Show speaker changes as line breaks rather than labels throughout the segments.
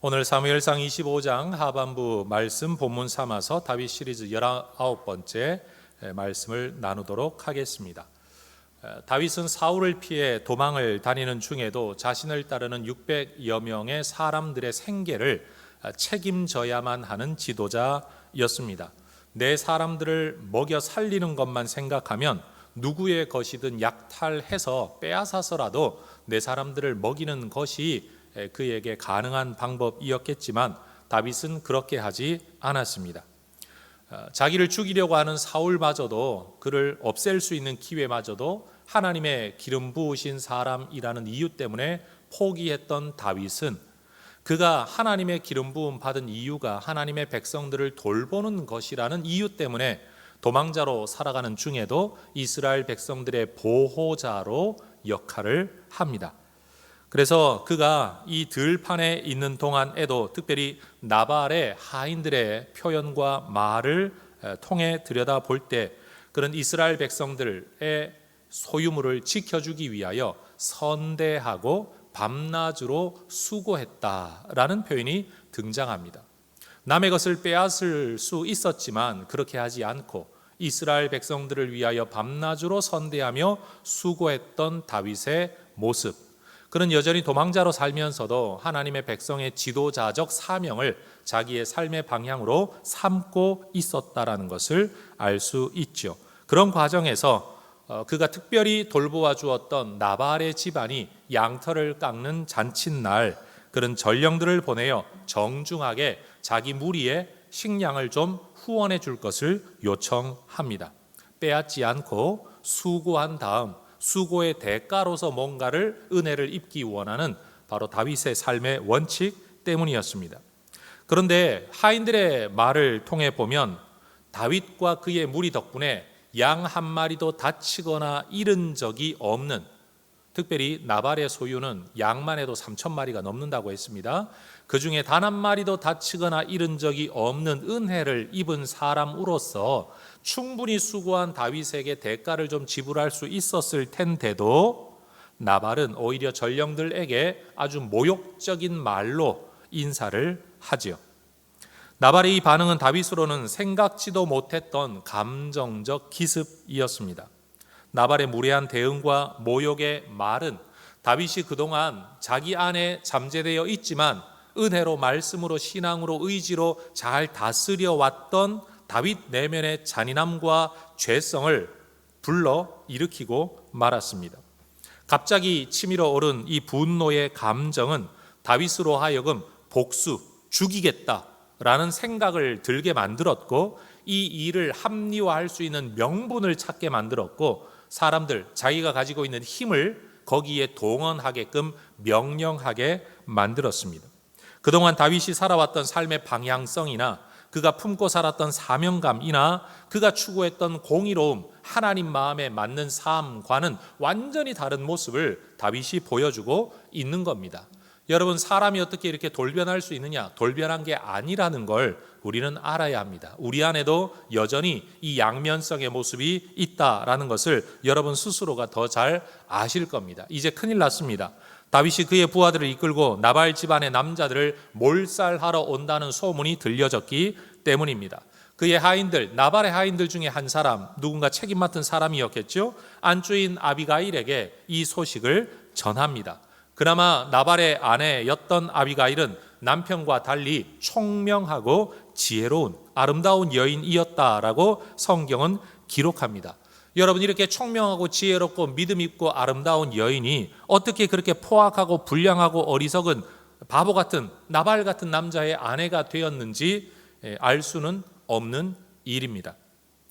오늘 사무엘상 25장 하반부 말씀 본문 삼아서 다윗 시리즈 19번째 말씀을 나누도록 하겠습니다. 다윗은 사울을 피해 도망을 다니는 중에도 자신을 따르는 600여 명의 사람들의 생계를 책임져야만 하는 지도자였습니다. 내 사람들을 먹여 살리는 것만 생각하면 누구의 것이든 약탈해서 빼앗아서라도 내 사람들을 먹이는 것이 그에게 가능한 방법이었겠지만 다윗은 그렇게 하지 않았습니다. 자기를 죽이려고 하는 사울마저도, 그를 없앨 수 있는 기회마저도 하나님의 기름 부으신 사람이라는 이유 때문에 포기했던 다윗은, 그가 하나님의 기름 부음 받은 이유가 하나님의 백성들을 돌보는 것이라는 이유 때문에 도망자로 살아가는 중에도 이스라엘 백성들의 보호자로 역할을 합니다. 그래서 그가 이 들판에 있는 동안에도 특별히 나발의 하인들의 표현과 말을 통해 들여다볼 때 그런 이스라엘 백성들의 소유물을 지켜주기 위하여 선대하고 밤낮으로 수고했다라는 표현이 등장합니다. 남의 것을 빼앗을 수 있었지만 그렇게 하지 않고 이스라엘 백성들을 위하여 밤낮으로 선대하며 수고했던 다윗의 모습, 그는 여전히 도망자로 살면서도 하나님의 백성의 지도자적 사명을 자기의 삶의 방향으로 삼고 있었다라는 것을 알 수 있죠. 그런 과정에서 그가 특별히 돌보아 주었던 나발의 집안이 양털을 깎는 잔칫날, 그런 전령들을 보내어 정중하게 자기 무리의 식량을 좀 후원해 줄 것을 요청합니다. 빼앗지 않고 수고한 다음 수고의 대가로서 뭔가를 은혜를 입기 원하는 바로 다윗의 삶의 원칙 때문이었습니다. 그런데 하인들의 말을 통해 보면 다윗과 그의 무리 덕분에 양 한 마리도 다치거나 잃은 적이 없는, 특별히 나발의 소유는 양만 해도 3,000마리가 넘는다고 했습니다. 그 중에 단 한 마리도 다치거나 잃은 적이 없는 은혜를 입은 사람으로서 충분히 수고한 다윗에게 대가를 좀 지불할 수 있었을 텐데도 나발은 오히려 전령들에게 아주 모욕적인 말로 인사를 하지요. 나발의 이 반응은 다윗으로는 생각지도 못했던 감정적 기습이었습니다. 나발의 무례한 대응과 모욕의 말은 다윗이 그동안 자기 안에 잠재되어 있지만 은혜로, 말씀으로, 신앙으로, 의지로 잘 다스려 왔던 다윗 내면의 잔인함과 죄성을 불러 일으키고 말았습니다. 갑자기 치밀어 오른 이 분노의 감정은 다윗으로 하여금 복수, 죽이겠다라는 생각을 들게 만들었고, 이 일을 합리화할 수 있는 명분을 찾게 만들었고, 사람들, 자기가 가지고 있는 힘을 거기에 동원하게끔 명령하게 만들었습니다. 그동안 다윗이 살아왔던 삶의 방향성이나 그가 품고 살았던 사명감이나 그가 추구했던 공의로움, 하나님 마음에 맞는 삶과는 완전히 다른 모습을 다윗이 보여주고 있는 겁니다. 여러분, 사람이 어떻게 이렇게 돌변할 수 있느냐? 돌변한 게 아니라는 걸 우리는 알아야 합니다. 우리 안에도 여전히 이 양면성의 모습이 있다라는 것을 여러분 스스로가 더 잘 아실 겁니다. 이제 큰일 났습니다. 다윗이 그의 부하들을 이끌고 나발 집안의 남자들을 몰살하러 온다는 소문이 들려졌기 때문입니다. 그의 하인들, 나발의 하인들 중에 한 사람, 누군가 책임 맡은 사람이었겠죠. 안주인 아비가일에게 이 소식을 전합니다. 그나마 나발의 아내였던 아비가일은 남편과 달리 총명하고 지혜로운 아름다운 여인이었다라고 성경은 기록합니다. 여러분, 이렇게 총명하고 지혜롭고 믿음 있고 아름다운 여인이 어떻게 그렇게 포악하고 불량하고 어리석은 바보 같은 나발 같은 남자의 아내가 되었는지 알 수는 없는 일입니다.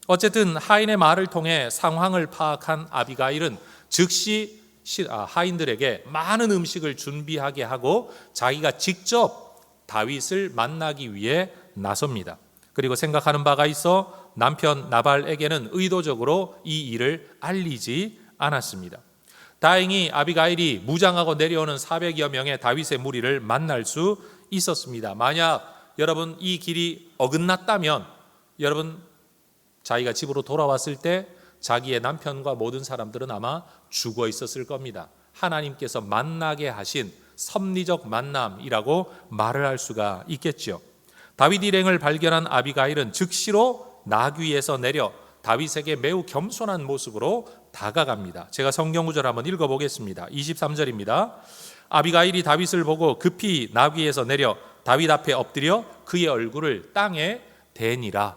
어쨌든 하인의 말을 통해 상황을 파악한 아비가일은 즉시 하인들에게 많은 음식을 준비하게 하고 자기가 직접 다윗을 만나기 위해 나섭니다. 그리고 생각하는 바가 있어 남편 나발에게는 의도적으로 이 일을 알리지 않았습니다. 다행히 아비가일이 무장하고 내려오는 400여 명의 다윗의 무리를 만날 수 있었습니다. 만약 여러분 이 길이 어긋났다면 여러분 자기가 집으로 돌아왔을 때 자기의 남편과 모든 사람들은 아마 죽어 있었을 겁니다. 하나님께서 만나게 하신 섭리적 만남이라고 말을 할 수가 있겠죠. 다윗 일행을 발견한 아비가일은 즉시로 나귀 위에서 내려 다윗에게 매우 겸손한 모습으로 다가갑니다. 제가 성경 구절 한번 읽어보겠습니다. 23절입니다. 아비가일이 다윗을 보고 급히 나귀에서 내려 다윗 앞에 엎드려 그의 얼굴을 땅에 대니라.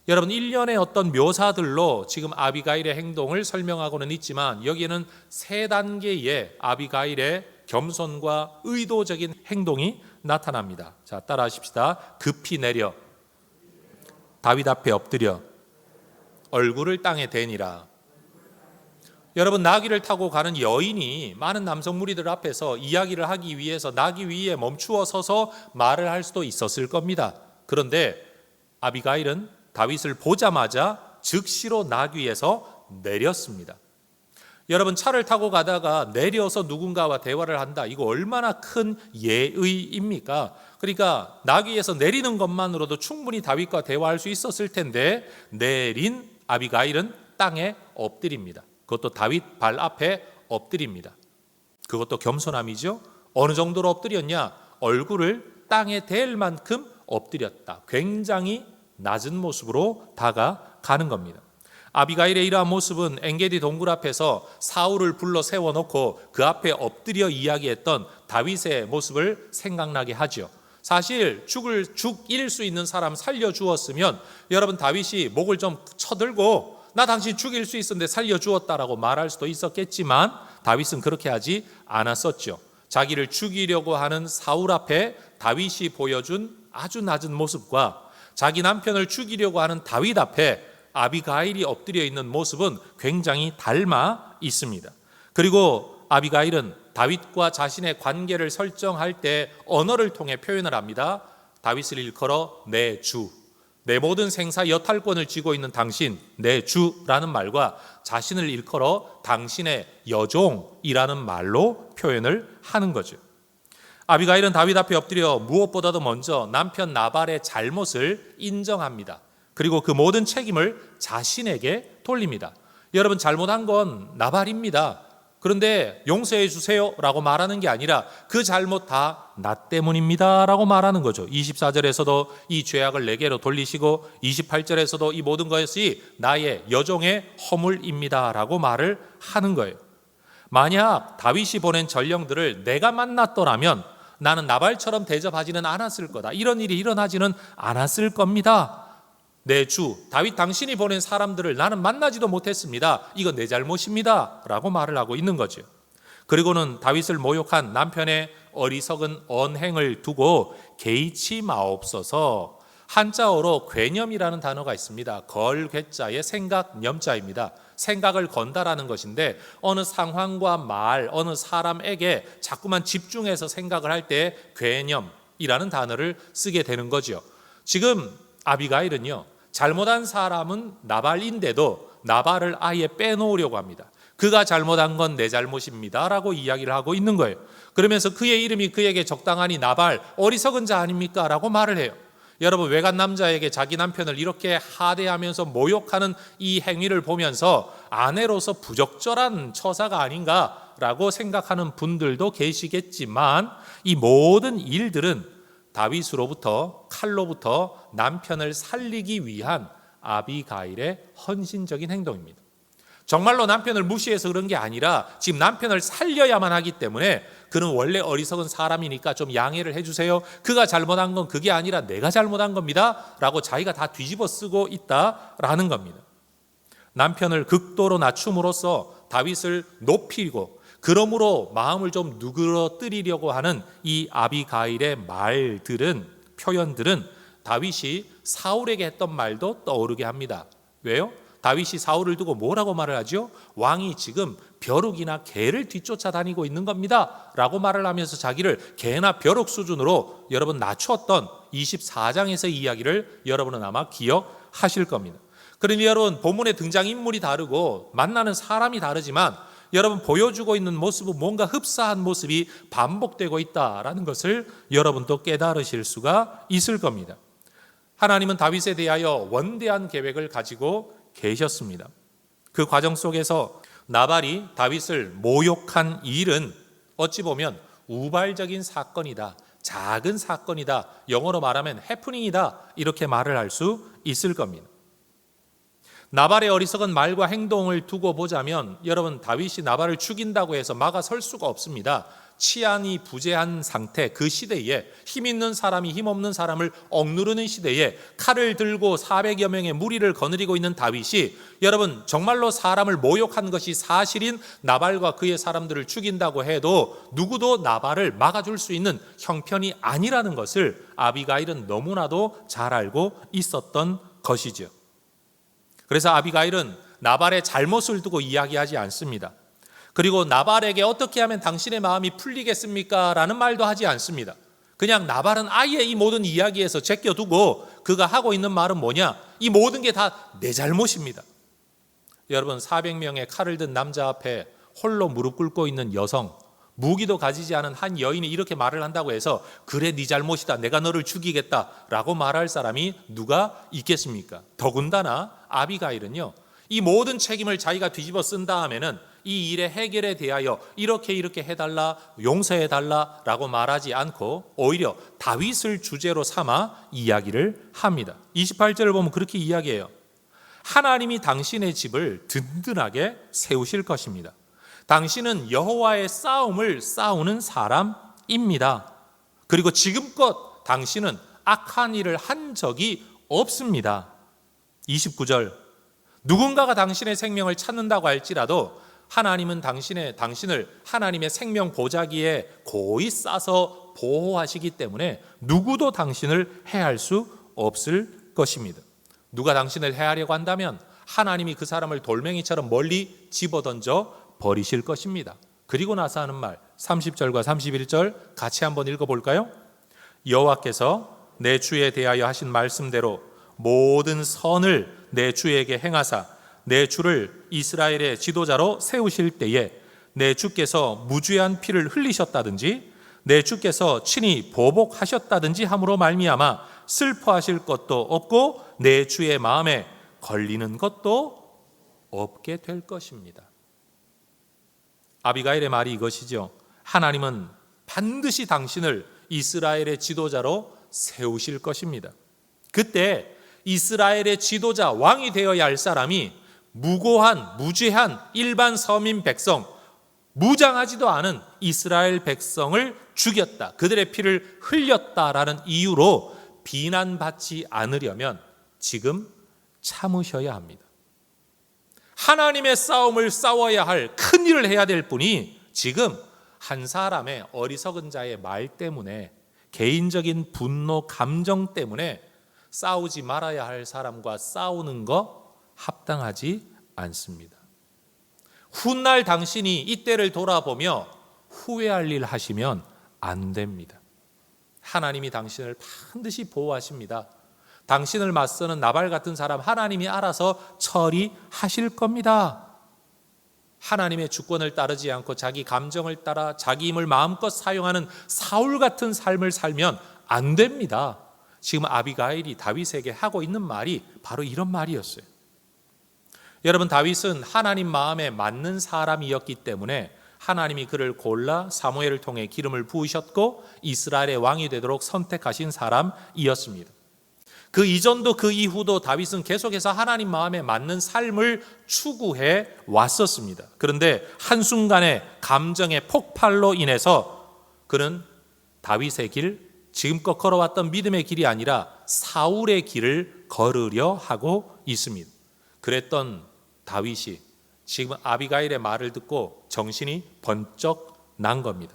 여러분, 일련의 어떤 묘사들로 지금 아비가일의 행동을 설명하고는 있지만 여기에는 세 단계의 아비가일의 겸손과 의도적인 행동이 나타납니다. 자, 따라 하십시다. 급히 내려 다윗 앞에 엎드려 얼굴을 땅에 대니라. 여러분, 나귀를 타고 가는 여인이 많은 남성 무리들 앞에서 이야기를 하기 위해서 나귀 위에 멈추어 서서 말을 할 수도 있었을 겁니다. 그런데 아비가일은 다윗을 보자마자 즉시로 나귀에서 내렸습니다. 여러분, 차를 타고 가다가 내려서 누군가와 대화를 한다. 이거 얼마나 큰 예의입니까? 그러니까 나귀에서 내리는 것만으로도 충분히 다윗과 대화할 수 있었을 텐데 내린 아비가일은 땅에 엎드립니다. 그것도 다윗 발 앞에 엎드립니다. 그것도 겸손함이죠. 어느 정도로 엎드렸냐? 얼굴을 땅에 댈 만큼 엎드렸다. 굉장히 낮은 모습으로 다가가는 겁니다. 아비가일의 이러한 모습은 엔게디 동굴 앞에서 사울을 불러 세워놓고 그 앞에 엎드려 이야기했던 다윗의 모습을 생각나게 하죠. 사실 죽일 수 있는 사람 살려주었으면 여러분, 다윗이 목을 좀 쳐들고 나 당신 죽일 수 있었는데 살려주었다라고 말할 수도 있었겠지만 다윗은 그렇게 하지 않았었죠. 자기를 죽이려고 하는 사울 앞에 다윗이 보여준 아주 낮은 모습과 자기 남편을 죽이려고 하는 다윗 앞에 아비가일이 엎드려 있는 모습은 굉장히 닮아 있습니다. 그리고 아비가일은 다윗과 자신의 관계를 설정할 때 언어를 통해 표현을 합니다. 다윗을 일컬어 내 주, 내 모든 생사 여탈권을 쥐고 있는 당신, 내 주라는 말과 자신을 일컬어 당신의 여종이라는 말로 표현을 하는 거죠. 아비가일은 다윗 앞에 엎드려 무엇보다도 먼저 남편 나발의 잘못을 인정합니다. 그리고 그 모든 책임을 자신에게 돌립니다. 여러분, 잘못한 건 나발입니다. 그런데 용서해 주세요 라고 말하는 게 아니라 그 잘못 다 나 때문입니다 라고 말하는 거죠. 24절에서도 이 죄악을 내게로 돌리시고 28절에서도 이 모든 것이 나의 여종의 허물입니다 라고 말을 하는 거예요. 만약 다윗이 보낸 전령들을 내가 만났더라면 나는 나발처럼 대접하지는 않았을 거다. 이런 일이 일어나지는 않았을 겁니다. 내 주 다윗 당신이 보낸 사람들을 나는 만나지도 못했습니다. 이건 내 잘못입니다 라고 말을 하고 있는 거죠. 그리고는 다윗을 모욕한 남편의 어리석은 언행을 두고 개의치 마옵소서. 한자어로 괴념이라는 단어가 있습니다. 걸 괴자의 생각 념자입니다. 생각을 건다라는 것인데 어느 상황과 말, 어느 사람에게 자꾸만 집중해서 생각을 할 때 괴념이라는 단어를 쓰게 되는 거죠. 지금 아비가일은요, 잘못한 사람은 나발인데도 나발을 아예 빼놓으려고 합니다. 그가 잘못한 건 내 잘못입니다 라고 이야기를 하고 있는 거예요. 그러면서 그의 이름이 그에게 적당하니 나발, 어리석은 자 아닙니까? 라고 말을 해요. 여러분, 외간 남자에게 자기 남편을 이렇게 하대하면서 모욕하는 이 행위를 보면서 아내로서 부적절한 처사가 아닌가라고 생각하는 분들도 계시겠지만 이 모든 일들은 다윗으로부터 칼로부터 남편을 살리기 위한 아비가일의 헌신적인 행동입니다. 정말로 남편을 무시해서 그런 게 아니라 지금 남편을 살려야만 하기 때문에 그는 원래 어리석은 사람이니까 좀 양해를 해주세요. 그가 잘못한 건 그게 아니라 내가 잘못한 겁니다 라고 자기가 다 뒤집어 쓰고 있다라는 겁니다. 남편을 극도로 낮춤으로써 다윗을 높이고 그러므로 마음을 좀 누그러뜨리려고 하는 이 아비가일의 말들은, 표현들은 다윗이 사울에게 했던 말도 떠오르게 합니다. 왜요? 다윗이 사울을 두고 뭐라고 말을 하죠? 왕이 지금 벼룩이나 개를 뒤쫓아 다니고 있는 겁니다 라고 말을 하면서 자기를 개나 벼룩 수준으로 여러분 낮추었던 24장에서의 이야기를 여러분은 아마 기억하실 겁니다. 그러니 여러분, 본문의 등장인물이 다르고 만나는 사람이 다르지만 여러분, 보여주고 있는 모습은 뭔가 흡사한 모습이 반복되고 있다라는 것을 여러분도 깨달으실 수가 있을 겁니다. 하나님은 다윗에 대하여 원대한 계획을 가지고 계셨습니다. 그 과정 속에서 나발이 다윗을 모욕한 일은 어찌 보면 우발적인 사건이다, 작은 사건이다, 영어로 말하면 해프닝이다, 이렇게 말을 할 수 있을 겁니다. 나발의 어리석은 말과 행동을 두고 보자면 여러분, 다윗이 나발을 죽인다고 해서 막아설 수가 없습니다. 치안이 부재한 상태, 그 시대에 힘 있는 사람이 힘 없는 사람을 억누르는 시대에 칼을 들고 400여 명의 무리를 거느리고 있는 다윗이 여러분 정말로 사람을 모욕한 것이 사실인 나발과 그의 사람들을 죽인다고 해도 누구도 나발을 막아줄 수 있는 형편이 아니라는 것을 아비가일은 너무나도 잘 알고 있었던 것이죠. 그래서 아비가일은 나발의 잘못을 두고 이야기하지 않습니다. 그리고 나발에게 어떻게 하면 당신의 마음이 풀리겠습니까? 라는 말도 하지 않습니다. 그냥 나발은 아예 이 모든 이야기에서 제껴두고 그가 하고 있는 말은 뭐냐? 이 모든 게 다 내 잘못입니다. 여러분, 400명의 칼을 든 남자 앞에 홀로 무릎 꿇고 있는 여성, 무기도 가지지 않은 한 여인이 이렇게 말을 한다고 해서 그래 네 잘못이다, 내가 너를 죽이겠다라고 말할 사람이 누가 있겠습니까? 더군다나 아비가일은요, 이 모든 책임을 자기가 뒤집어 쓴 다음에는 이 일의 해결에 대하여 이렇게 해달라, 용서해달라 라고 말하지 않고 오히려 다윗을 주제로 삼아 이야기를 합니다. 28절을 보면 그렇게 이야기해요. 하나님이 당신의 집을 든든하게 세우실 것입니다. 당신은 여호와의 싸움을 싸우는 사람입니다. 그리고 지금껏 당신은 악한 일을 한 적이 없습니다. 29절, 누군가가 당신의 생명을 찾는다고 할지라도 하나님은 당신을 하나님의 생명 보자기에 고이 싸서 보호하시기 때문에 누구도 당신을 해할 수 없을 것입니다. 누가 당신을 해하려고 한다면 하나님이 그 사람을 돌멩이처럼 멀리 집어던져 버리실 것입니다. 그리고 나서 하는 말 30절과 31절 같이 한번 읽어볼까요? 여호와께서 내 주에 대하여 하신 말씀대로 모든 선을 내 주에게 행하사 내 주를 이스라엘의 지도자로 세우실 때에 내 주께서 무죄한 피를 흘리셨다든지 내 주께서 친히 보복하셨다든지 함으로 말미암아 슬퍼하실 것도 없고 내 주의 마음에 걸리는 것도 없게 될 것입니다. 아비가일의 말이 이것이죠. 하나님은 반드시 당신을 이스라엘의 지도자로 세우실 것입니다. 그때 이스라엘의 지도자, 왕이 되어야 할 사람이 무고한, 무죄한 일반 서민 백성, 무장하지도 않은 이스라엘 백성을 죽였다, 그들의 피를 흘렸다라는 이유로 비난받지 않으려면 지금 참으셔야 합니다. 하나님의 싸움을 싸워야 할 큰 일을 해야 될 분이 지금 한 사람의 어리석은 자의 말 때문에, 개인적인 분노, 감정 때문에 싸우지 말아야 할 사람과 싸우는 거 합당하지 않습니다. 훗날 당신이 이때를 돌아보며 후회할 일 하시면 안 됩니다. 하나님이 당신을 반드시 보호하십니다. 당신을 맞서는 나발 같은 사람 하나님이 알아서 처리하실 겁니다. 하나님의 주권을 따르지 않고 자기 감정을 따라 자기 힘을 마음껏 사용하는 사울 같은 삶을 살면 안 됩니다. 지금 아비가일이 다윗에게 하고 있는 말이 바로 이런 말이었어요. 여러분, 다윗은 하나님 마음에 맞는 사람이었기 때문에 하나님이 그를 골라 사무엘을 통해 기름을 부으셨고 이스라엘의 왕이 되도록 선택하신 사람이었습니다. 그 이전도 그 이후도 다윗은 계속해서 하나님 마음에 맞는 삶을 추구해 왔었습니다. 그런데 한순간의 감정의 폭발로 인해서 그는 다윗의 길, 지금껏 걸어왔던 믿음의 길이 아니라 사울의 길을 걸으려 하고 있습니다. 그랬던 다윗이 지금 아비가일의 말을 듣고 정신이 번쩍 난 겁니다.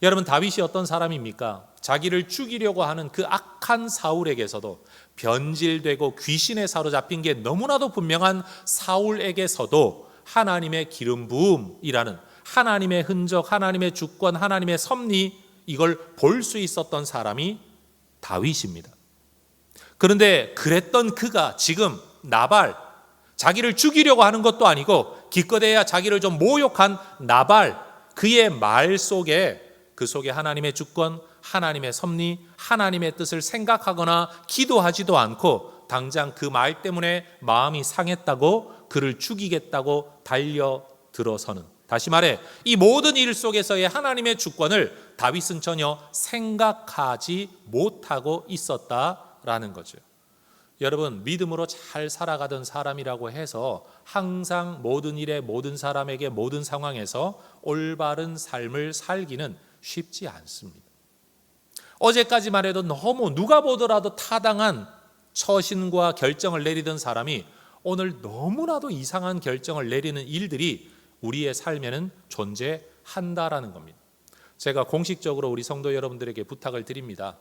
여러분, 다윗이 어떤 사람입니까? 자기를 죽이려고 하는 그 악한 사울에게서도, 변질되고 귀신에 사로잡힌 게 너무나도 분명한 사울에게서도 하나님의 기름 부음이라는 하나님의 흔적, 하나님의 주권, 하나님의 섭리, 이걸 볼 수 있었던 사람이 다윗입니다. 그런데 그랬던 그가 지금 나발, 자기를 죽이려고 하는 것도 아니고 기껏해야 자기를 좀 모욕한 나발, 그의 말 속에, 그 속에 하나님의 주권, 하나님의 섭리, 하나님의 뜻을 생각하거나 기도하지도 않고 당장 그 말 때문에 마음이 상했다고 그를 죽이겠다고 달려들어서는 다시 말해 이 모든 일 속에서의 하나님의 주권을 다윗은 전혀 생각하지 못하고 있었다라는 거죠. 여러분, 믿음으로 잘 살아가던 사람이라고 해서 항상 모든 일에 모든 사람에게 모든 상황에서 올바른 삶을 살기는 쉽지 않습니다. 어제까지만 해도 너무 누가 보더라도 타당한 처신과 결정을 내리던 사람이 오늘 너무나도 이상한 결정을 내리는 일들이 우리의 삶에는 존재한다라는 겁니다. 제가 공식적으로 우리 성도 여러분들에게 부탁을 드립니다.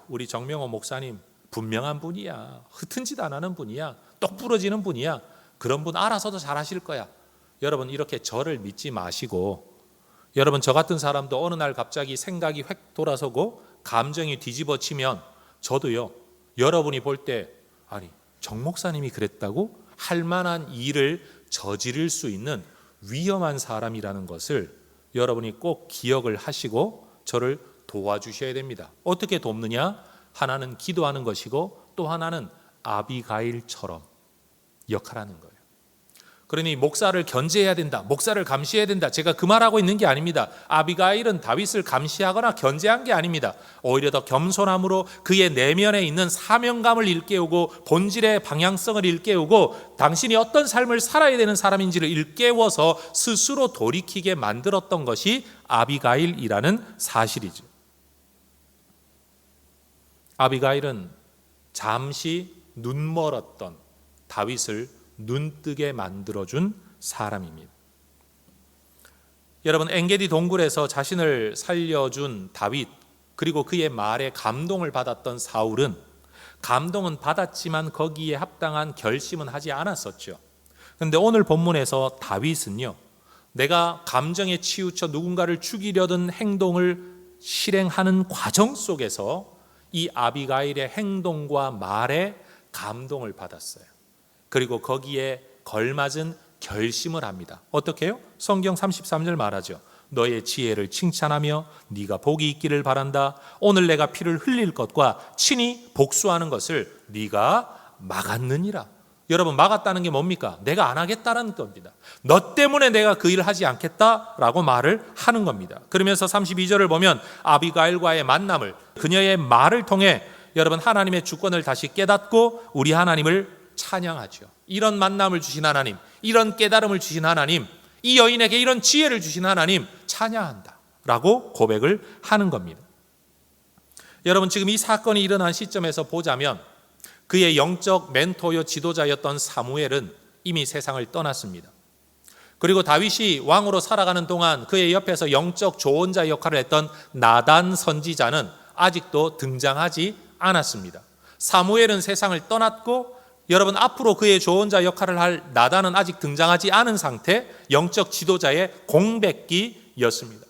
우리 정명호 목사님 분명한 분이야. 흩은 짓 안 하는 분이야. 똑 부러지는 분이야. 그런 분 알아서도 잘하실 거야. 여러분, 이렇게 저를 믿지 마시고, 여러분 저 같은 사람도 어느 날 갑자기 생각이 획 돌아서고 감정이 뒤집어지면 저도요, 여러분이 볼 때 정 목사님이 그랬다고 할 만한 일을 저지를 수 있는 위험한 사람이라는 것을 여러분이 꼭 기억을 하시고 저를 도와주셔야 됩니다. 어떻게 돕느냐? 하나는 기도하는 것이고 또 하나는 아비가일처럼 역할하는 거예요. 그러니 목사를 견제해야 된다, 목사를 감시해야 된다, 제가 그 말하고 있는 게 아닙니다. 아비가일은 다윗을 감시하거나 견제한 게 아닙니다. 오히려 더 겸손함으로 그의 내면에 있는 사명감을 일깨우고 본질의 방향성을 일깨우고 당신이 어떤 삶을 살아야 되는 사람인지를 일깨워서 스스로 돌이키게 만들었던 것이 아비가일이라는 사실이죠. 아비가일은 잠시 눈멀었던 다윗을 눈뜨게 만들어준 사람입니다. 여러분, 엔게디 동굴에서 자신을 살려준 다윗, 그리고 그의 말에 감동을 받았던 사울은 감동은 받았지만 거기에 합당한 결심은 하지 않았었죠. 그런데 오늘 본문에서 다윗은요, 내가 감정에 치우쳐 누군가를 죽이려던 행동을 실행하는 과정 속에서 이 아비가일의 행동과 말에 감동을 받았어요. 그리고 거기에 걸맞은 결심을 합니다. 어떻게 해요? 성경 33절 말하죠. 너의 지혜를 칭찬하며 네가 복이 있기를 바란다. 오늘 내가 피를 흘릴 것과 친히 복수하는 것을 네가 막았느니라. 여러분, 막았다는 게 뭡니까? 내가 안 하겠다는 겁니다. 너 때문에 내가 그 일을 하지 않겠다라고 말을 하는 겁니다. 그러면서 32절을 보면 아비가일과의 만남을, 그녀의 말을 통해 여러분 하나님의 주권을 다시 깨닫고 우리 하나님을 찬양하죠. 이런 만남을 주신 하나님, 이런 깨달음을 주신 하나님, 이 여인에게 이런 지혜를 주신 하나님 찬양한다 라고 고백을 하는 겁니다. 여러분, 지금 이 사건이 일어난 시점에서 보자면 그의 영적 멘토요 지도자였던 사무엘은 이미 세상을 떠났습니다. 그리고 다윗이 왕으로 살아가는 동안 그의 옆에서 영적 조언자 역할을 했던 나단 선지자는 아직도 등장하지 않았습니다. 사무엘은 세상을 떠났고 여러분, 앞으로 그의 조언자 역할을 할 나단은 아직 등장하지 않은 상태, 영적 지도자의 공백기였습니다.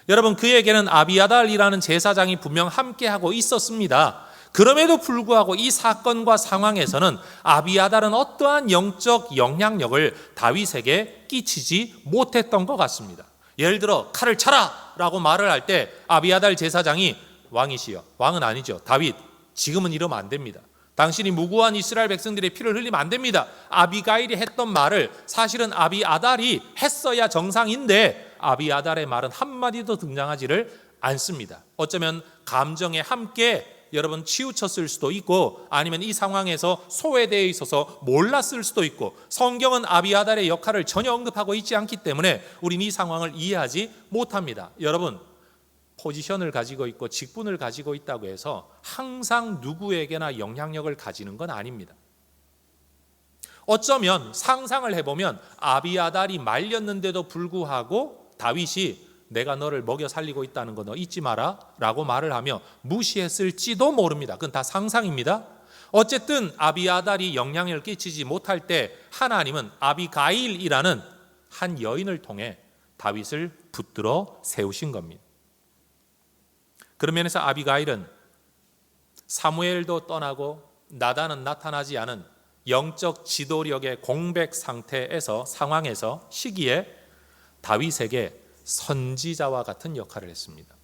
여러분, 그에게는 아비아달이라는 제사장이 분명 함께하고 있었습니다. 그럼에도 불구하고 이 사건과 상황에서는 아비아달은 어떠한 영적 영향력을 다윗에게 끼치지 못했던 것 같습니다. 예를 들어 칼을 차라 라고 말을 할 때 아비아달 제사장이 왕이시여, 왕은 아니죠, 다윗, 지금은 이러면 안 됩니다. 당신이 무고한 이스라엘 백성들의 피를 흘리면 안 됩니다. 아비가일이 했던 말을 사실은 아비아달이 했어야 정상인데 아비아달의 말은 한마디도 등장하지를 않습니다. 어쩌면 감정에 함께 여러분 치우쳤을 수도 있고 아니면 이 상황에서 소외되어 있어서 몰랐을 수도 있고 성경은 아비아달의 역할을 전혀 언급하고 있지 않기 때문에 우리는 이 상황을 이해하지 못합니다. 여러분, 포지션을 가지고 있고 직분을 가지고 있다고 해서 항상 누구에게나 영향력을 가지는 건 아닙니다. 어쩌면 상상을 해보면 아비아달이 말렸는데도 불구하고 다윗이 내가 너를 먹여 살리고 있다는 거 너 잊지 마라 라고 말을 하며 무시했을지도 모릅니다. 그건 다 상상입니다. 어쨌든 아비아달이 영향력을 끼치지 못할 때 하나님은 아비가일이라는 한 여인을 통해 다윗을 붙들어 세우신 겁니다. 그런 면에서 아비가일은 사무엘도 떠나고 나단은 나타나지 않은 영적 지도력의 공백 상태에서 상황에서 시기에 다윗에게 선지자와 같은 역할을 했습니다.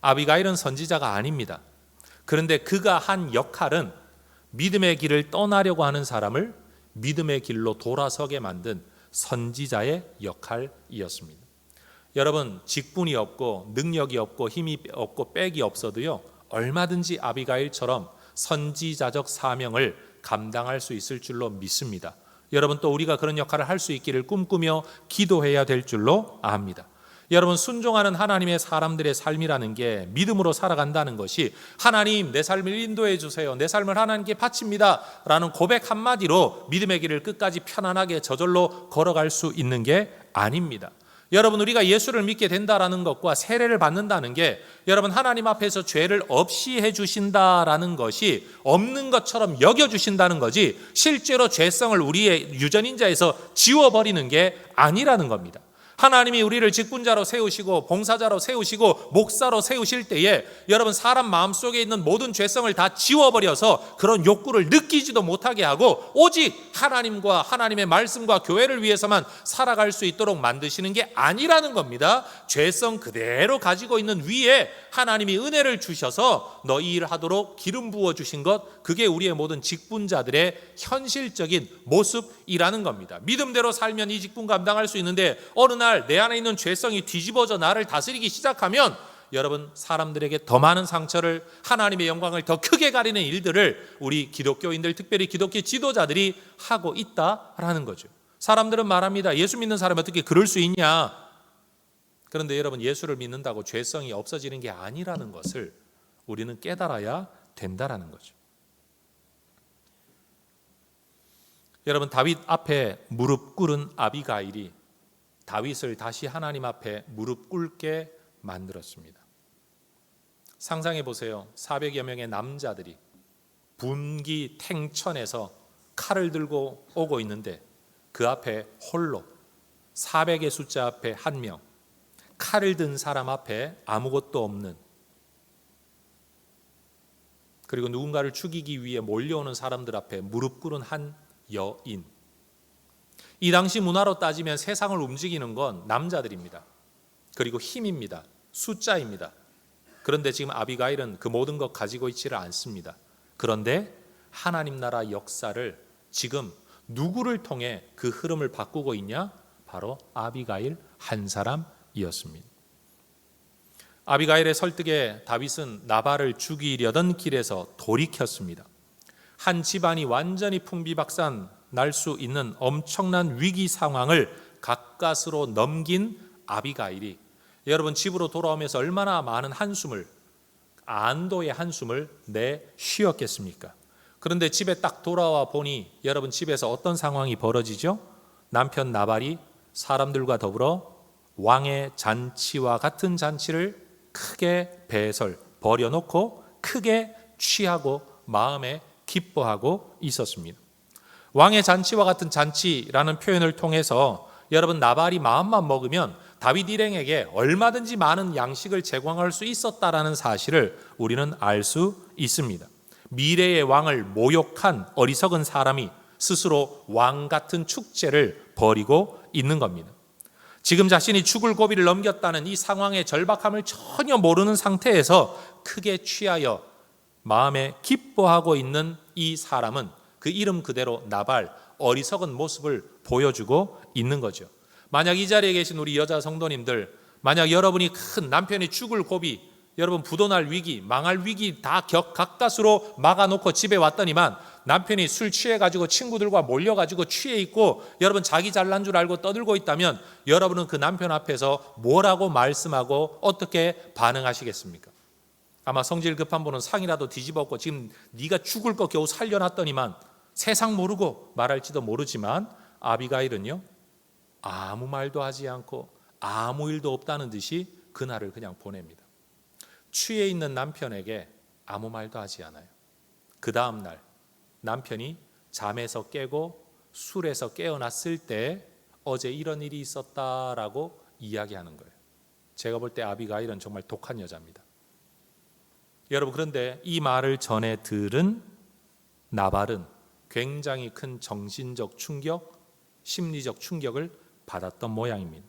아비가일은 선지자가 아닙니다. 그런데 그가 한 역할은 믿음의 길을 떠나려고 하는 사람을 믿음의 길로 돌아서게 만든 선지자의 역할이었습니다. 여러분, 직분이 없고 능력이 없고 힘이 없고 빽이 없어도요, 얼마든지 아비가일처럼 선지자적 사명을 감당할 수 있을 줄로 믿습니다. 여러분, 또 우리가 그런 역할을 할 수 있기를 꿈꾸며 기도해야 될 줄로 압니다. 여러분, 순종하는 하나님의 사람들의 삶이라는 게 믿음으로 살아간다는 것이 하나님, 내 삶을 인도해 주세요, 내 삶을 하나님께 바칩니다 라는 고백 한마디로 믿음의 길을 끝까지 편안하게 저절로 걸어갈 수 있는 게 아닙니다. 여러분, 우리가 예수를 믿게 된다라는 것과 세례를 받는다는 게 여러분, 하나님 앞에서 죄를 없이 해주신다라는 것이 없는 것처럼 여겨주신다는 거지, 실제로 죄성을 우리의 유전인자에서 지워버리는 게 아니라는 겁니다. 하나님이 우리를 직분자로 세우시고 봉사자로 세우시고 목사로 세우실 때에 여러분, 사람 마음속에 있는 모든 죄성을 다 지워버려서 그런 욕구를 느끼지도 못하게 하고 오직 하나님과 하나님의 말씀과 교회를 위해서만 살아갈 수 있도록 만드시는 게 아니라는 겁니다. 죄성 그대로 가지고 있는 위에 하나님이 은혜를 주셔서 너 이 일을 하도록 기름 부어 주신 것, 그게 우리의 모든 직분자들의 현실적인 모습이라는 겁니다. 믿음대로 살면 이 직분 감당할 수 있는데 어느 날 내 안에 있는 죄성이 뒤집어져 나를 다스리기 시작하면 여러분, 사람들에게 더 많은 상처를, 하나님의 영광을 더 크게 가리는 일들을 우리 기독교인들, 특별히 기독교 지도자들이 하고 있다라는 거죠. 사람들은 말합니다. 예수 믿는 사람이 어떻게 그럴 수 있냐? 그런데 여러분, 예수를 믿는다고 죄성이 없어지는 게 아니라는 것을 우리는 깨달아야 된다라는 거죠. 여러분, 다윗 앞에 무릎 꿇은 아비가일이 다윗을 다시 하나님 앞에 무릎 꿇게 만들었습니다. 상상해 보세요. 400여 명의 남자들이 분기 탱천에서 칼을 들고 오고 있는데 그 앞에 홀로 400의 숫자 앞에 한 명, 칼을 든 사람 앞에 아무것도 없는, 그리고 누군가를 죽이기 위해 몰려오는 사람들 앞에 무릎 꿇은 한 여인. 이 당시 문화로 따지면 세상을 움직이는 건 남자들입니다. 그리고 힘입니다. 숫자입니다. 그런데 지금 아비가일은 그 모든 것 가지고 있지를 않습니다. 그런데 하나님 나라 역사를 지금 누구를 통해 그 흐름을 바꾸고 있냐? 바로 아비가일 한 사람이었습니다. 아비가일의 설득에 다윗은 나발을 죽이려던 길에서 돌이켰습니다. 한 집안이 완전히 풍비박산 날 수 있는 엄청난 위기 상황을 가까스로 넘긴 아비가일이 여러분, 집으로 돌아오면서 얼마나 많은 한숨을, 안도의 한숨을 내쉬었겠습니까? 그런데 집에 딱 돌아와 보니 여러분, 집에서 어떤 상황이 벌어지죠? 남편 나발이 사람들과 더불어 왕의 잔치와 같은 잔치를 크게 배설 벌여놓고 크게 취하고 마음에 기뻐하고 있었습니다. 왕의 잔치와 같은 잔치라는 표현을 통해서 여러분, 나발이 마음만 먹으면 다윗 일행에게 얼마든지 많은 양식을 제공할 수 있었다라는 사실을 우리는 알 수 있습니다. 미래의 왕을 모욕한 어리석은 사람이 스스로 왕 같은 축제를 벌이고 있는 겁니다. 지금 자신이 죽을 고비를 넘겼다는 이 상황의 절박함을 전혀 모르는 상태에서 크게 취하여 마음에 기뻐하고 있는 이 사람은 그 이름 그대로 나발, 어리석은 모습을 보여주고 있는 거죠. 만약 이 자리에 계신 우리 여자 성도님들, 만약 여러분이 큰 남편이 죽을 고비, 여러분 부도날 위기, 망할 위기 다 가까스로 막아놓고 집에 왔더니만 남편이 술 취해가지고 친구들과 몰려가지고 취해 있고 여러분 자기 잘난 줄 알고 떠들고 있다면 여러분은 그 남편 앞에서 뭐라고 말씀하고 어떻게 반응하시겠습니까? 아마 성질 급한 분은 상이라도 뒤집었고 지금 네가 죽을 거 겨우 살려놨더니만 세상 모르고 말할지도 모르지만 아비가일은요, 아무 말도 하지 않고 아무 일도 없다는 듯이 그날을 그냥 보냅니다. 취해 있는 남편에게 아무 말도 하지 않아요. 그 다음 날 남편이 잠에서 깨고 술에서 깨어났을 때 어제 이런 일이 있었다라고 이야기하는 거예요. 제가 볼 때 아비가일은 정말 독한 여자입니다. 여러분, 그런데 이 말을 전해 들은 나발은 굉장히 큰 정신적 충격, 심리적 충격을 받았던 모양입니다.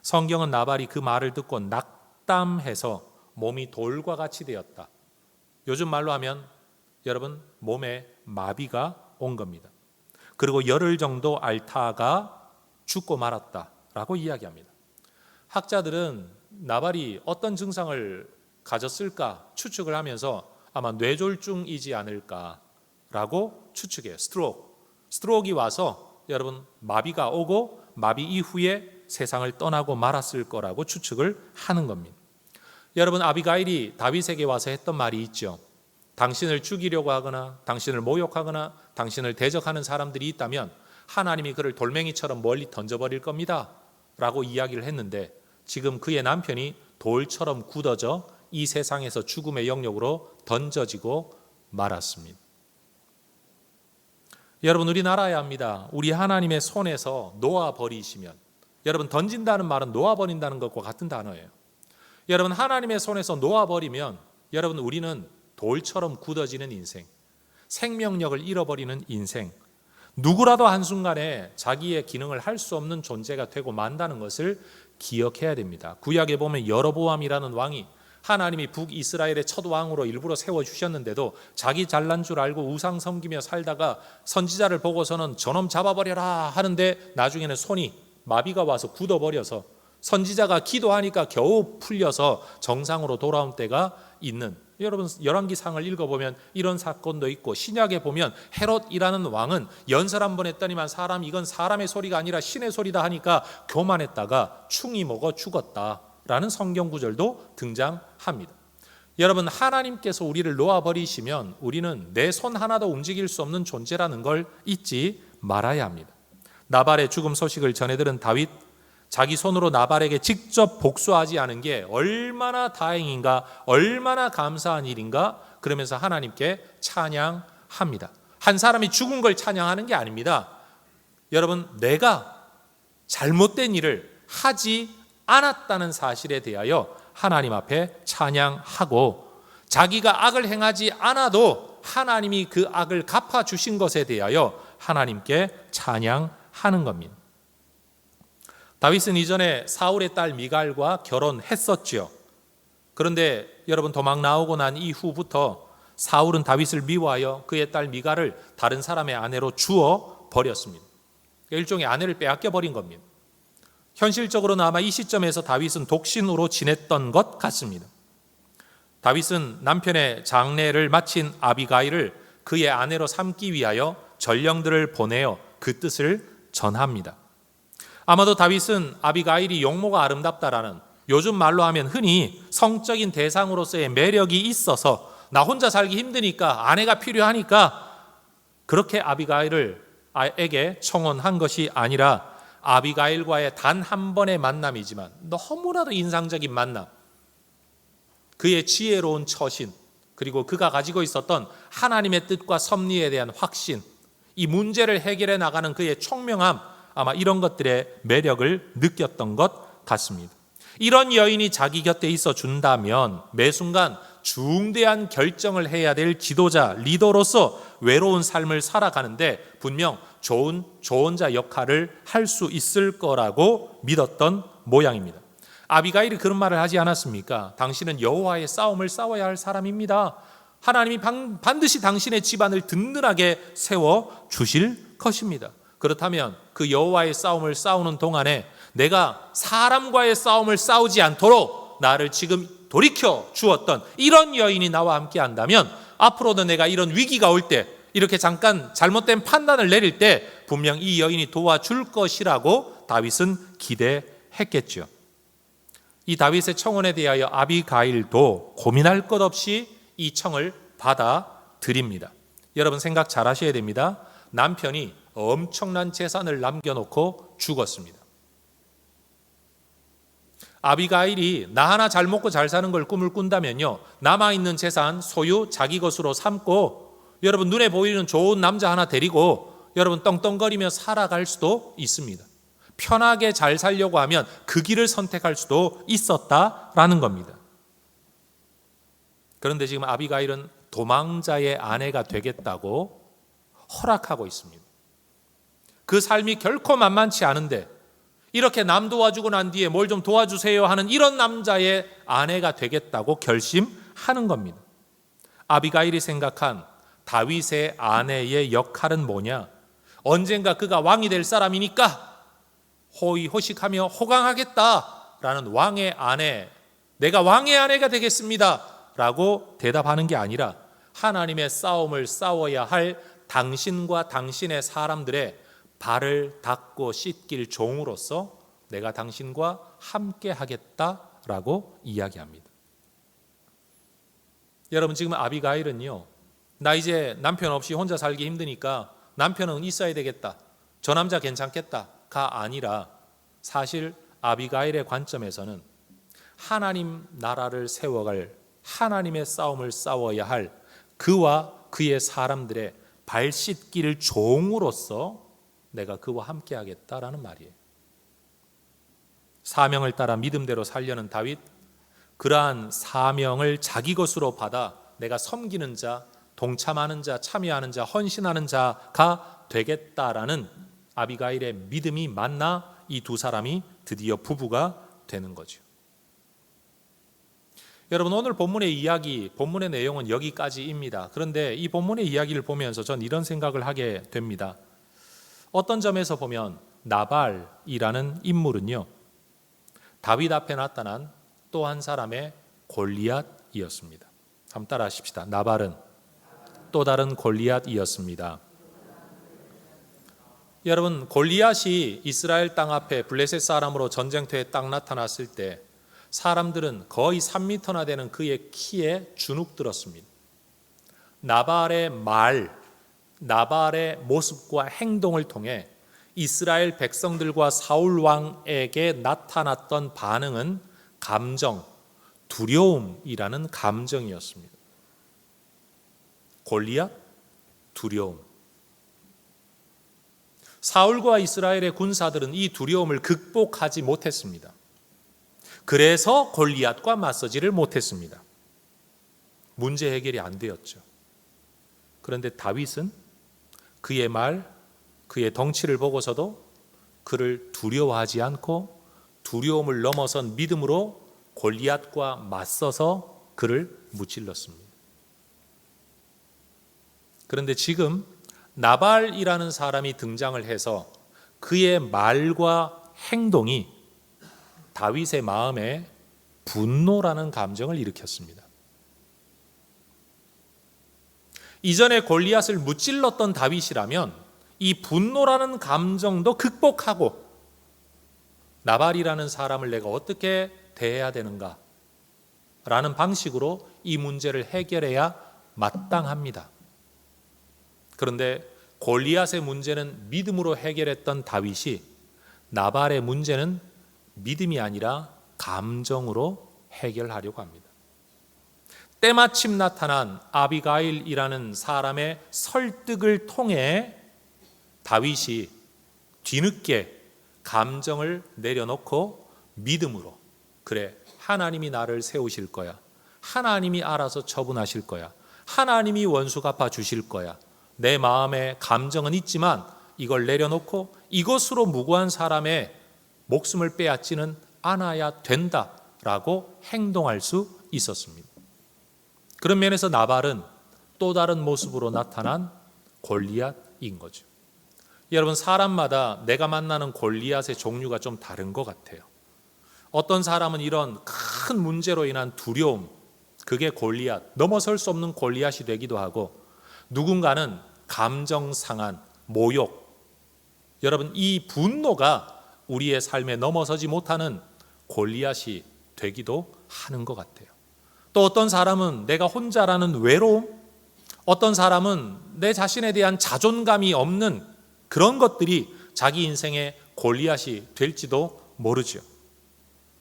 성경은 나발이 그 말을 듣고 낙담해서 몸이 돌과 같이 되었다. 요즘 말로 하면 여러분, 몸에 마비가 온 겁니다. 그리고 열흘 정도 앓다가 죽고 말았다라고 이야기합니다. 학자들은 나발이 어떤 증상을 가졌을까 추측을 하면서 아마 뇌졸중이지 않을까라고 추측해요. 스트로크가 와서 여러분 마비가 오고 마비 이후에 세상을 떠나고 말았을 거라고 추측을 하는 겁니다. 여러분, 아비가일이 다윗에게 와서 했던 말이 있죠. 당신을 죽이려고 하거나 당신을 모욕하거나 당신을 대적하는 사람들이 있다면 하나님이 그를 돌멩이처럼 멀리 던져버릴 겁니다 라고 이야기를 했는데, 지금 그의 남편이 돌처럼 굳어져 이 세상에서 죽음의 영역으로 던져지고 말았습니다. 여러분, 우리는 알아야 합니다. 우리 하나님의 손에서 놓아버리시면, 여러분, 던진다는 말은 놓아버린다는 것과 같은 단어예요. 여러분, 하나님의 손에서 놓아버리면 여러분, 우리는 돌처럼 굳어지는 인생, 생명력을 잃어버리는 인생, 누구라도 한순간에 자기의 기능을 할 수 없는 존재가 되고 만다는 것을 기억해야 됩니다. 구약에 보면 여로보암이라는 왕이 하나님이 북이스라엘의 첫 왕으로 일부러 세워주셨는데도 자기 잘난 줄 알고 우상 섬기며 살다가 선지자를 보고서는 저놈 잡아버려라 하는데 나중에는 손이 마비가 와서 굳어버려서 선지자가 기도하니까 겨우 풀려서 정상으로 돌아온 때가 있는, 여러분 열왕기상을 읽어보면 이런 사건도 있고, 신약에 보면 헤롯이라는 왕은 연설 한번 했더니만 이건 사람의 소리가 아니라 신의 소리다 하니까 교만했다가 충이 먹어 죽었다라는 성경 구절도 등장합니다. 여러분, 하나님께서 우리를 놓아버리시면 우리는 내 손 하나도 움직일 수 없는 존재라는 걸 잊지 말아야 합니다. 나발의 죽음 소식을 전해들은 다윗, 자기 손으로 나발에게 직접 복수하지 않은 게 얼마나 다행인가, 얼마나 감사한 일인가, 그러면서 하나님께 찬양합니다. 한 사람이 죽은 걸 찬양하는 게 아닙니다. 여러분, 내가 잘못된 일을 하지 않았다는 사실에 대하여 하나님 앞에 찬양하고, 자기가 악을 행하지 않아도 하나님이 그 악을 갚아주신 것에 대하여 하나님께 찬양하는 겁니다. 다윗은 이전에 사울의 딸 미갈과 결혼했었지요. 그런데 여러분, 도망 나오고 난 이후부터 사울은 다윗을 미워하여 그의 딸 미갈을 다른 사람의 아내로 주어 버렸습니다. 일종의 아내를 빼앗겨 버린 겁니다. 현실적으로는 아마 이 시점에서 다윗은 독신으로 지냈던 것 같습니다. 다윗은 남편의 장례를 마친 아비가일을 그의 아내로 삼기 위하여 전령들을 보내어 그 뜻을 전합니다. 아마도 다윗은 아비가일이 용모가 아름답다라는, 요즘 말로 하면 흔히 성적인 대상으로서의 매력이 있어서 나 혼자 살기 힘드니까 아내가 필요하니까 그렇게 아비가일에게 청혼한 것이 아니라, 아비가일과의 단 한 번의 만남이지만 너무나도 인상적인 만남, 그의 지혜로운 처신, 그리고 그가 가지고 있었던 하나님의 뜻과 섭리에 대한 확신, 이 문제를 해결해 나가는 그의 총명함, 아마 이런 것들의 매력을 느꼈던 것 같습니다. 이런 여인이 자기 곁에 있어 준다면 매 순간 중대한 결정을 해야 될 지도자, 리더로서 외로운 삶을 살아가는데 분명 좋은 조언자 역할을 할 수 있을 거라고 믿었던 모양입니다. 아비가일이 그런 말을 하지 않았습니까? 당신은 여호와의 싸움을 싸워야 할 사람입니다. 하나님이 반드시 당신의 집안을 든든하게 세워 주실 것입니다. 그렇다면 그 여호와의 싸움을 싸우는 동안에 내가 사람과의 싸움을 싸우지 않도록 나를 지금 돌이켜 주었던 이런 여인이 나와 함께 한다면 앞으로도 내가 이런 위기가 올 때, 이렇게 잠깐 잘못된 판단을 내릴 때 분명 이 여인이 도와줄 것이라고 다윗은 기대했겠죠. 이 다윗의 청혼에 대하여 아비가일도 고민할 것 없이 이 청을 받아들입니다. 여러분, 생각 잘 하셔야 됩니다. 남편이 엄청난 재산을 남겨놓고 죽었습니다. 아비가일이 나 하나 잘 먹고 잘 사는 걸 꿈을 꾼다면요, 남아있는 재산 소유 자기 것으로 삼고 여러분 눈에 보이는 좋은 남자 하나 데리고 여러분 떵떵거리며 살아갈 수도 있습니다. 편하게 잘 살려고 하면 그 길을 선택할 수도 있었다라는 겁니다. 그런데 지금 아비가일은 도망자의 아내가 되겠다고 허락하고 있습니다. 그 삶이 결코 만만치 않은데 이렇게 남 도와주고 난 뒤에 뭘 좀 도와주세요 하는 이런 남자의 아내가 되겠다고 결심하는 겁니다. 아비가일이 생각한 다윗의 아내의 역할은 뭐냐? 언젠가 그가 왕이 될 사람이니까 호의호식하며 호강하겠다라는 왕의 아내, 내가 왕의 아내가 되겠습니다 라고 대답하는 게 아니라 하나님의 싸움을 싸워야 할 당신과 당신의 사람들의 발을 닦고 씻길 종으로서 내가 당신과 함께 하겠다라고 이야기합니다. 여러분, 지금 아비가일은요, 나 이제 남편 없이 혼자 살기 힘드니까 남편은 있어야 되겠다, 저 남자 괜찮겠다가 아니라 사실 아비가일의 관점에서는 하나님 나라를 세워갈, 하나님의 싸움을 싸워야 할 그와 그의 사람들의 발 씻길 종으로서 내가 그와 함께 하겠다라는 말이에요. 사명을 따라 믿음대로 살려는 다윗, 그러한 사명을 자기 것으로 받아 내가 섬기는 자, 동참하는 자, 참여하는 자, 헌신하는 자가 되겠다라는 아비가일의 믿음이 만나 이 두 사람이 드디어 부부가 되는 거죠. 여러분, 오늘 본문의 이야기, 본문의 내용은 여기까지입니다. 그런데 이 본문의 이야기를 보면서 전 이런 생각을 하게 됩니다. 어떤 점에서 보면 나발이라는 인물은요, 다윗 앞에 나타난 또 한 사람의 골리앗이었습니다. 한번 따라 하십시다. 나발은 또 다른 골리앗이었습니다. 여러분, 골리앗이 이스라엘 땅 앞에 블레셋 사람으로 전쟁터에 딱 나타났을 때 사람들은 거의 3m나 되는 그의 키에 주눅들었습니다. 나발의 말, 나발의 모습과 행동을 통해 이스라엘 백성들과 사울 왕에게 나타났던 반응은 감정, 두려움이라는 감정이었습니다. 골리앗, 두려움. 사울과 이스라엘의 군사들은 이 두려움을 극복하지 못했습니다. 그래서 골리앗과 맞서지를 못했습니다. 문제 해결이 안 되었죠. 그런데 다윗은 그의 말, 그의 덩치를 보고서도 그를 두려워하지 않고 두려움을 넘어선 믿음으로 골리앗과 맞서서 그를 무찔렀습니다. 그런데 지금 나발이라는 사람이 등장을 해서 그의 말과 행동이 다윗의 마음에 분노라는 감정을 일으켰습니다. 이전에 골리앗을 무찔렀던 다윗이라면 이 분노라는 감정도 극복하고 나발이라는 사람을 내가 어떻게 대해야 되는가 라는 방식으로 이 문제를 해결해야 마땅합니다. 그런데 골리앗의 문제는 믿음으로 해결했던 다윗이 나발의 문제는 믿음이 아니라 감정으로 해결하려고 합니다. 때마침 나타난 아비가일이라는 사람의 설득을 통해 다윗이 뒤늦게 감정을 내려놓고 믿음으로, 그래, 하나님이 나를 세우실 거야, 하나님이 알아서 처분하실 거야, 하나님이 원수 갚아 주실 거야, 내 마음에 감정은 있지만 이걸 내려놓고 이것으로 무고한 사람의 목숨을 빼앗지는 않아야 된다라고 행동할 수 있었습니다. 그런 면에서 나발은 또 다른 모습으로 나타난 골리앗인 거죠. 여러분, 사람마다 내가 만나는 골리앗의 종류가 좀 다른 것 같아요. 어떤 사람은 이런 큰 문제로 인한 두려움, 그게 골리앗, 넘어설 수 없는 골리앗이 되기도 하고, 누군가는 감정 상한 모욕, 여러분, 이 분노가 우리의 삶에 넘어서지 못하는 골리앗이 되기도 하는 것 같아요. 또 어떤 사람은 내가 혼자라는 외로움, 어떤 사람은 내 자신에 대한 자존감이 없는 그런 것들이 자기 인생의 골리앗이 될지도 모르죠.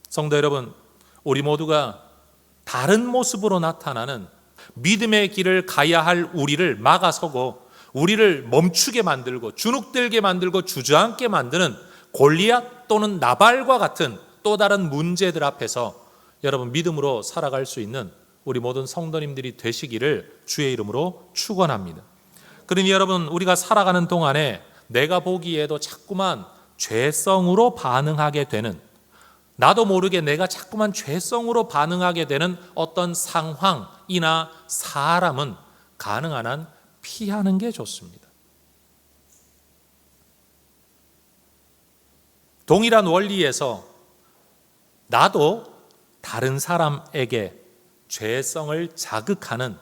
성도 여러분, 우리 모두가 다른 모습으로 나타나는 믿음의 길을 가야 할 우리를 막아서고 우리를 멈추게 만들고 주눅들게 만들고 주저앉게 만드는 골리앗 또는 나발과 같은 또 다른 문제들 앞에서 여러분 믿음으로 살아갈 수 있는 우리 모든 성도님들이 되시기를 주의 이름으로 축원합니다. 그러니 여러분, 우리가 살아가는 동안에 내가 보기에도 자꾸만 죄성으로 반응하게 되는, 나도 모르게 내가 자꾸만 죄성으로 반응하게 되는 어떤 상황이나 사람은 가능한 한 피하는 게 좋습니다. 동일한 원리에서 나도 다른 사람에게 죄성을 자극하는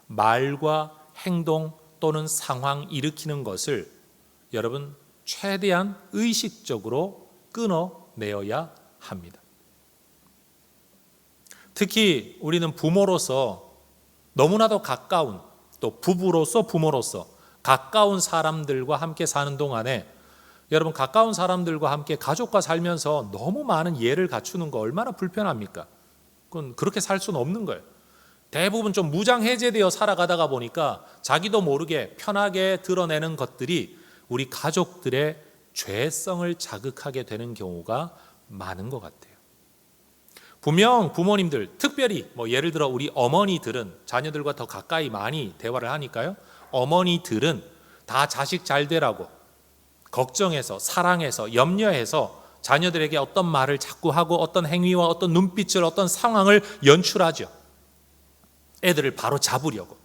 말과 행동 또는 상황 일으키는 것을 여러분 최대한 의식적으로 끊어내어야 합니다. 특히 우리는 부모로서 너무나도 가까운, 또 부부로서 부모로서 가까운 사람들과 함께 사는 동안에 여러분 가까운 사람들과 함께 가족과 살면서 너무 많은 예를 갖추는 거 얼마나 불편합니까? 그건 그렇게 살 수는 없는 거예요. 대부분 좀 무장해제되어 살아가다가 보니까 자기도 모르게 편하게 드러내는 것들이 우리 가족들의 죄성을 자극하게 되는 경우가 많은 것 같아요. 분명 부모님들, 특별히 예를 들어 우리 어머니들은 자녀들과 더 가까이 많이 대화를 하니까요. 어머니들은 다 자식 잘 되라고 걱정해서 사랑해서 염려해서 자녀들에게 어떤 말을 자꾸 하고 어떤 행위와 어떤 눈빛을 어떤 상황을 연출하죠. 애들을 바로 잡으려고.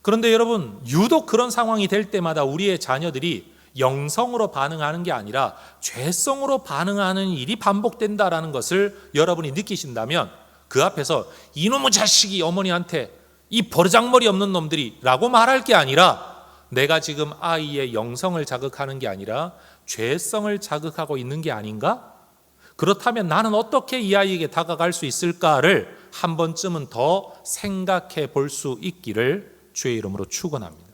그런데 여러분 유독 그런 상황이 될 때마다 우리의 자녀들이 영성으로 반응하는 게 아니라 죄성으로 반응하는 일이 반복된다라는 것을 여러분이 느끼신다면 그 앞에서 이놈의 자식이 어머니한테 이 버르장머리 없는 놈들이 라고 말할 게 아니라 내가 지금 아이의 영성을 자극하는 게 아니라 죄성을 자극하고 있는 게 아닌가? 그렇다면 나는 어떻게 이 아이에게 다가갈 수 있을까를 한 번쯤은 더 생각해 볼 수 있기를 주의 이름으로 축원합니다.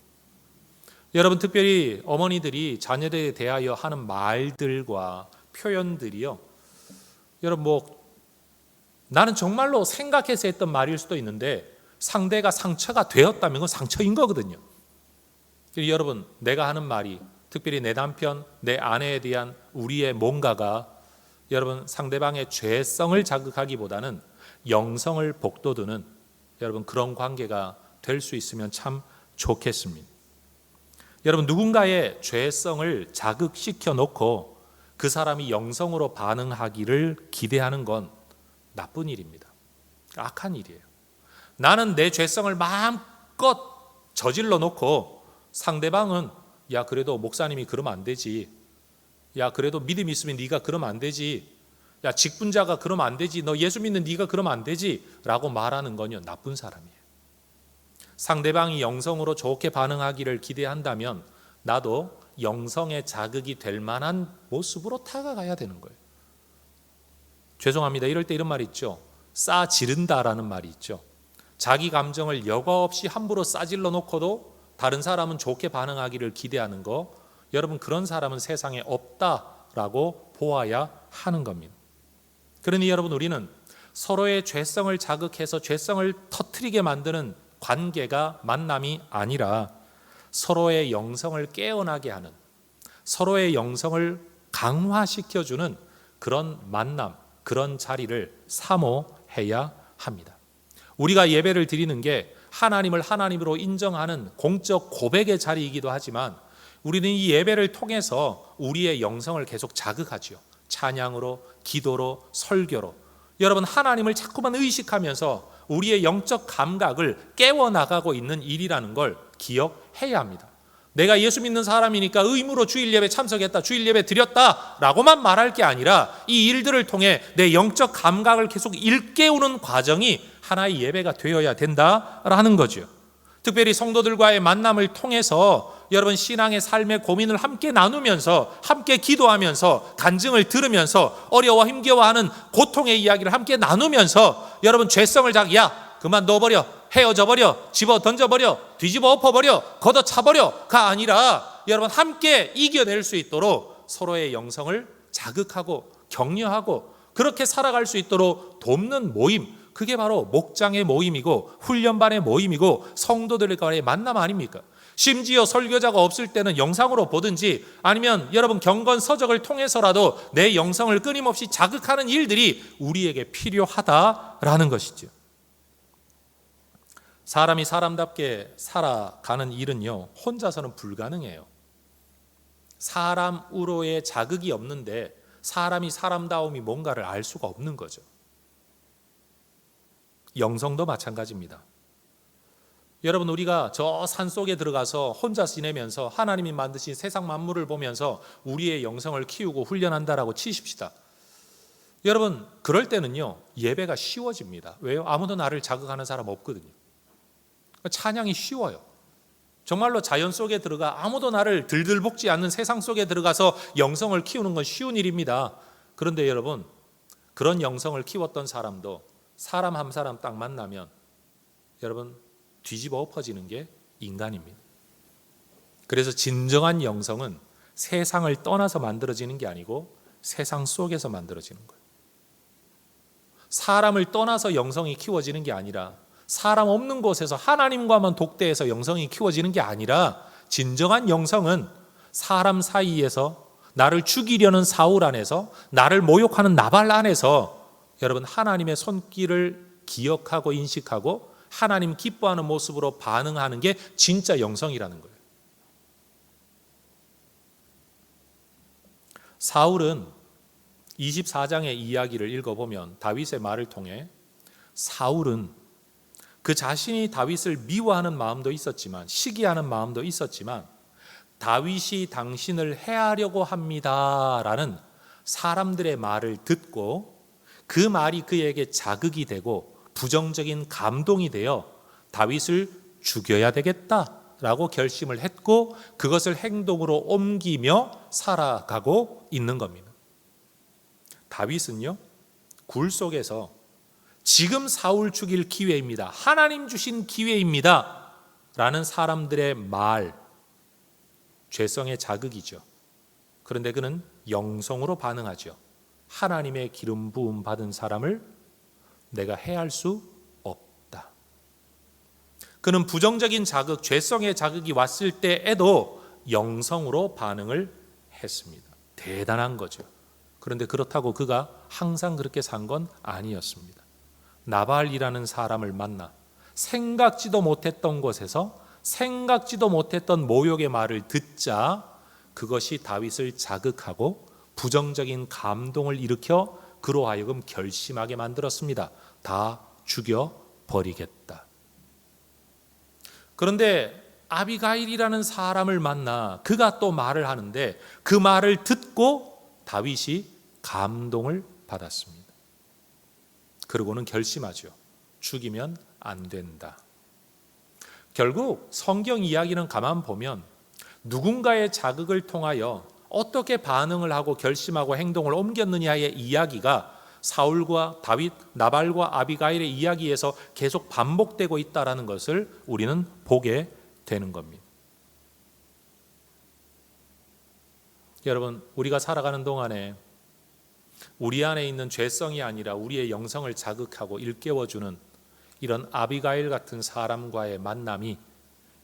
여러분 특별히 어머니들이 자녀들에 대하여 하는 말들과 표현들이요. 여러분 나는 정말로 생각해서 했던 말일 수도 있는데 상대가 상처가 되었다면 그건 상처인 거거든요. 여러분 내가 하는 말이 특별히 내 남편, 내 아내에 대한 우리의 뭔가가 여러분 상대방의 죄성을 자극하기보다는 영성을 복돋우는 여러분 그런 관계가 될 수 있으면 참 좋겠습니다. 여러분 누군가의 죄성을 자극시켜 놓고 그 사람이 영성으로 반응하기를 기대하는 건 나쁜 일입니다. 악한 일이에요. 나는 내 죄성을 마음껏 저질러 놓고 상대방은 야 그래도 목사님이 그러면 안 되지. 야 그래도 믿음 있으면 네가 그러면 안 되지. 야 직분자가 그러면 안 되지. 너 예수 믿는 네가 그러면 안 되지. 라고 말하는 건요 나쁜 사람이에요. 상대방이 영성으로 좋게 반응하기를 기대한다면 나도 영성의 자극이 될 만한 모습으로 다가가야 되는 거예요. 죄송합니다. 이럴 때 이런 말이 있죠. 싸지른다라는 말이 있죠. 자기 감정을 여과 없이 함부로 싸질러 놓고도 다른 사람은 좋게 반응하기를 기대하는 거, 여러분 그런 사람은 세상에 없다라고 보아야 하는 겁니다. 그러니 여러분 우리는 서로의 죄성을 자극해서 죄성을 터뜨리게 만드는 관계가 만남이 아니라 서로의 영성을 깨어나게 하는, 서로의 영성을 강화시켜주는 그런 만남, 그런 자리를 사모해야 합니다. 우리가 예배를 드리는 게 하나님을 하나님으로 인정하는 공적 고백의 자리이기도 하지만 우리는 이 예배를 통해서 우리의 영성을 계속 자극하지요. 찬양으로, 기도로, 설교로. 여러분 하나님을 자꾸만 의식하면서 우리의 영적 감각을 깨워나가고 있는 일이라는 걸 기억해야 합니다. 내가 예수 믿는 사람이니까 의무로 주일 예배 참석했다, 주일 예배 드렸다 라고만 말할 게 아니라 이 일들을 통해 내 영적 감각을 계속 일깨우는 과정이 하나의 예배가 되어야 된다라는 거죠. 특별히 성도들과의 만남을 통해서 여러분 신앙의 삶의 고민을 함께 나누면서 함께 기도하면서 간증을 들으면서 어려워 힘겨워하는 고통의 이야기를 함께 나누면서 여러분 죄성을 야 그만 넣어버려, 헤어져버려, 집어 던져버려, 뒤집어 엎어버려, 걷어차버려가 아니라 여러분 함께 이겨낼 수 있도록 서로의 영성을 자극하고 격려하고 그렇게 살아갈 수 있도록 돕는 모임, 그게 바로 목장의 모임이고 훈련반의 모임이고 성도들과의 만남 아닙니까? 심지어 설교자가 없을 때는 영상으로 보든지 아니면 여러분 경건 서적을 통해서라도 내 영성을 끊임없이 자극하는 일들이 우리에게 필요하다라는 것이죠. 사람이 사람답게 살아가는 일은요 혼자서는 불가능해요. 사람으로의 자극이 없는데 사람이 사람다움이 뭔가를 알 수가 없는 거죠. 영성도 마찬가지입니다. 여러분, 우리가 저 산 속에 들어가서 혼자 지내면서 하나님이 만드신 세상 만물을 보면서 우리의 영성을 키우고 훈련한다라고 치십시다. 여러분, 그럴 때는요, 예배가 쉬워집니다. 왜요? 아무도 나를 자극하는 사람 없거든요. 찬양이 쉬워요. 정말로 자연 속에 들어가 아무도 나를 들들볶지 않는 세상 속에 들어가서 영성을 키우는 건 쉬운 일입니다. 그런데 여러분, 그런 영성을 키웠던 사람도 사람 한 사람 딱 만나면 여러분, 뒤집어 엎어지는 게 인간입니다. 그래서 진정한 영성은 세상을 떠나서 만들어지는 게 아니고 세상 속에서 만들어지는 거예요. 사람을 떠나서 영성이 키워지는 게 아니라 사람 없는 곳에서 하나님과만 독대해서 영성이 키워지는 게 아니라 진정한 영성은 사람 사이에서 나를 죽이려는 사울 안에서 나를 모욕하는 나발 안에서 여러분 하나님의 손길을 기억하고 인식하고 하나님 기뻐하는 모습으로 반응하는 게 진짜 영성이라는 거예요. 사울은 24장의 이야기를 읽어보면 다윗의 말을 통해 사울은 그 자신이 다윗을 미워하는 마음도 있었지만 시기하는 마음도 있었지만 다윗이 당신을 해하려고 합니다라는 사람들의 말을 듣고 그 말이 그에게 자극이 되고 부정적인 감동이 되어 다윗을 죽여야 되겠다라고 결심을 했고 그것을 행동으로 옮기며 살아가고 있는 겁니다. 다윗은요, 굴 속에서 지금 사울 죽일 기회입니다. 하나님 주신 기회입니다. 라는 사람들의 말, 죄성의 자극이죠. 그런데 그는 영성으로 반응하죠. 하나님의 기름 부음 받은 사람을 내가 해할 수 없다. 그는 부정적인 자극, 죄성의 자극이 왔을 때에도 영성으로 반응을 했습니다. 대단한 거죠. 그런데 그렇다고 그가 항상 그렇게 산 건 아니었습니다. 나발이라는 사람을 만나 생각지도 못했던 곳에서 생각지도 못했던 모욕의 말을 듣자 그것이 다윗을 자극하고 부정적인 감동을 일으켜 그로 하여금 결심하게 만들었습니다. 다 죽여버리겠다. 그런데 아비가일이라는 사람을 만나 그가 또 말을 하는데 그 말을 듣고 다윗이 감동을 받았습니다. 그러고는 결심하죠. 죽이면 안 된다. 결국 성경 이야기는 가만 보면 누군가의 자극을 통하여 어떻게 반응을 하고 결심하고 행동을 옮겼느냐의 이야기가 사울과 다윗, 나발과 아비가일의 이야기에서 계속 반복되고 있다는 것을 우리는 보게 되는 겁니다. 여러분, 우리가 살아가는 동안에 우리 안에 있는 죄성이 아니라 우리의 영성을 자극하고 일깨워주는 이런 아비가일 같은 사람과의 만남이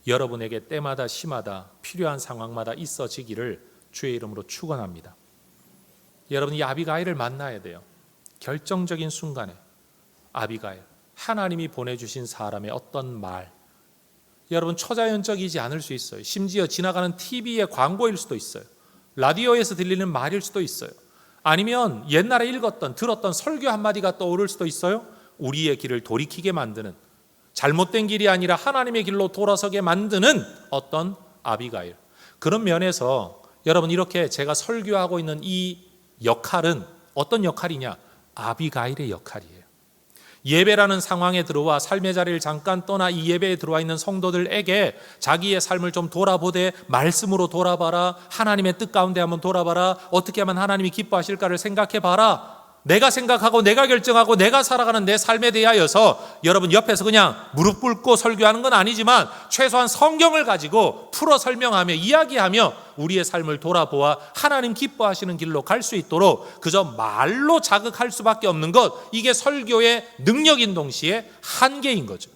여러분에게 때마다 시마다 필요한 상황마다 있어지기를 주의 이름으로 축원합니다. 여러분, 이 아비가일을 만나야 돼요. 결정적인 순간에 아비가일, 하나님이 보내주신 사람의 어떤 말, 여러분 초자연적이지 않을 수 있어요. 심지어 지나가는 TV의 광고일 수도 있어요. 라디오에서 들리는 말일 수도 있어요. 아니면 옛날에 읽었던 들었던 설교 한마디가 떠오를 수도 있어요. 우리의 길을 돌이키게 만드는, 잘못된 길이 아니라 하나님의 길로 돌아서게 만드는 어떤 아비가일. 그런 면에서 여러분, 이렇게 제가 설교하고 있는 이 역할은 어떤 역할이냐? 아비가일의 역할이에요. 예배라는 상황에 들어와 삶의 자리를 잠깐 떠나 이 예배에 들어와 있는 성도들에게 자기의 삶을 좀 돌아보되 말씀으로 돌아봐라. 하나님의 뜻 가운데 한번 돌아봐라. 어떻게 하면 하나님이 기뻐하실까를 생각해봐라. 내가 생각하고 내가 결정하고 내가 살아가는 내 삶에 대하여서 여러분 옆에서 그냥 무릎 꿇고 설교하는 건 아니지만 최소한 성경을 가지고 풀어 설명하며 이야기하며 우리의 삶을 돌아보아 하나님 기뻐하시는 길로 갈 수 있도록 그저 말로 자극할 수밖에 없는 것, 이게 설교의 능력인 동시에 한계인 거죠.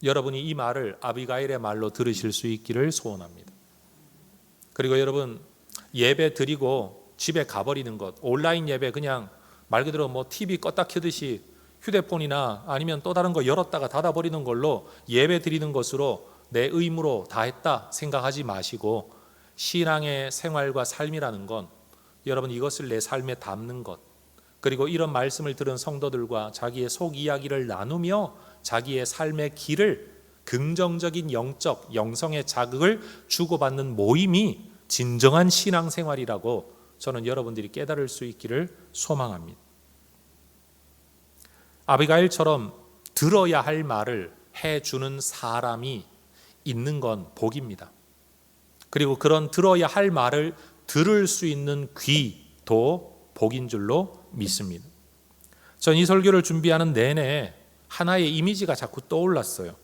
여러분이 이 말을 아비가일의 말로 들으실 수 있기를 소원합니다. 그리고 여러분, 예배 드리고 집에 가버리는 것, 온라인 예배 그냥 말 그대로 뭐 TV 껐다 켜듯이 휴대폰이나 아니면 또 다른 거 열었다가 닫아버리는 걸로 예배 드리는 것으로 내 의무로 다 했다 생각하지 마시고, 신앙의 생활과 삶이라는 건 여러분 이것을 내 삶에 담는 것, 그리고 이런 말씀을 들은 성도들과 자기의 속 이야기를 나누며 자기의 삶의 길을 긍정적인 영적, 영성의 자극을 주고받는 모임이 진정한 신앙생활이라고 저는 여러분들이 깨달을 수 있기를 소망합니다. 아비가일처럼 들어야 할 말을 해주는 사람이 있는 건 복입니다. 그리고 그런 들어야 할 말을 들을 수 있는 귀도 복인 줄로 믿습니다. 전 이 설교를 준비하는 내내 하나의 이미지가 자꾸 떠올랐어요.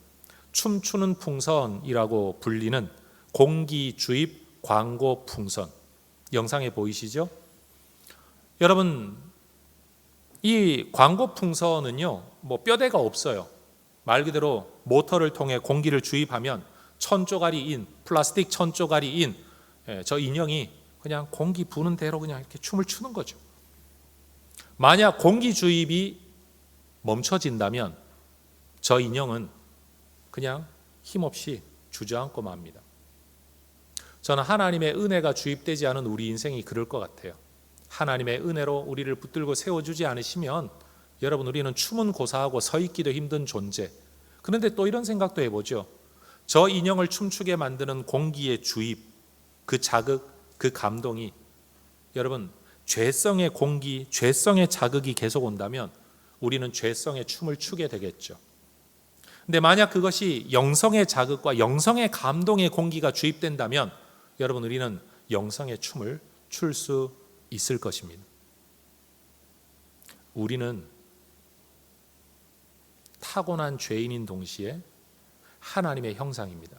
춤추는 풍선이라고 불리는 공기 주입 광고 풍선. 영상에 보이시죠? 여러분, 이 광고 풍선은요, 뼈대가 없어요. 말 그대로 모터를 통해 공기를 주입하면 천조가리인, 플라스틱 천조가리인 저 인형이 그냥 공기 부는 대로 그냥 이렇게 춤을 추는 거죠. 만약 공기 주입이 멈춰진다면 저 인형은 그냥 힘없이 주저앉고 맙니다. 저는 하나님의 은혜가 주입되지 않은 우리 인생이 그럴 것 같아요. 하나님의 은혜로 우리를 붙들고 세워주지 않으시면 여러분, 우리는 춤은 고사하고 서 있기도 힘든 존재. 그런데 또 이런 생각도 해보죠. 저 인형을 춤추게 만드는 공기의 주입, 그 자극, 그 감동이 여러분, 죄성의 공기, 죄성의 자극이 계속 온다면 우리는 죄성의 춤을 추게 되겠죠. 근데 만약 그것이 영성의 자극과 영성의 감동의 공기가 주입된다면 여러분, 우리는 영성의 춤을 출 수 있을 것입니다. 우리는 타고난 죄인인 동시에 하나님의 형상입니다.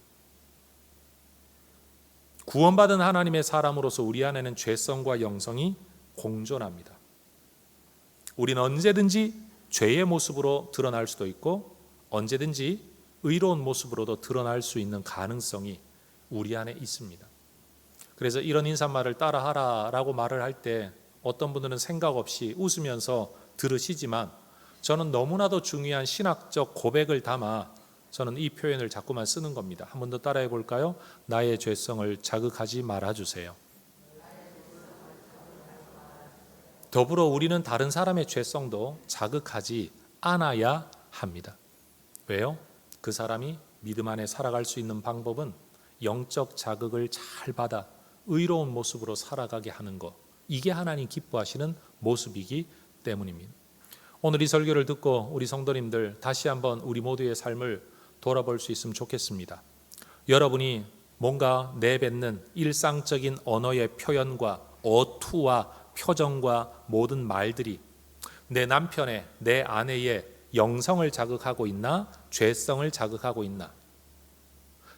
구원받은 하나님의 사람으로서 우리 안에는 죄성과 영성이 공존합니다. 우리는 언제든지 죄의 모습으로 드러날 수도 있고 언제든지 의로운 모습으로도 드러날 수 있는 가능성이 우리 안에 있습니다. 그래서 이런 인사말을 따라하라라고 말을 할 때 어떤 분들은 생각 없이 웃으면서 들으시지만 저는 너무나도 중요한 신학적 고백을 담아 저는 이 표현을 자꾸만 쓰는 겁니다. 한 번 더 따라해 볼까요? 나의 죄성을 자극하지 말아주세요. 더불어 우리는 다른 사람의 죄성도 자극하지 않아야 합니다. 왜요? 그 사람이 믿음 안에 살아갈 수 있는 방법은 영적 자극을 잘 받아 의로운 모습으로 살아가게 하는 것, 이게 하나님 기뻐하시는 모습이기 때문입니다. 오늘 이 설교를 듣고 우리 성도님들 다시 한번 우리 모두의 삶을 돌아볼 수 있으면 좋겠습니다. 여러분이 뭔가 내뱉는 일상적인 언어의 표현과 어투와 표정과 모든 말들이 내 남편의, 내 아내의 영성을 자극하고 있나? 죄성을 자극하고 있나?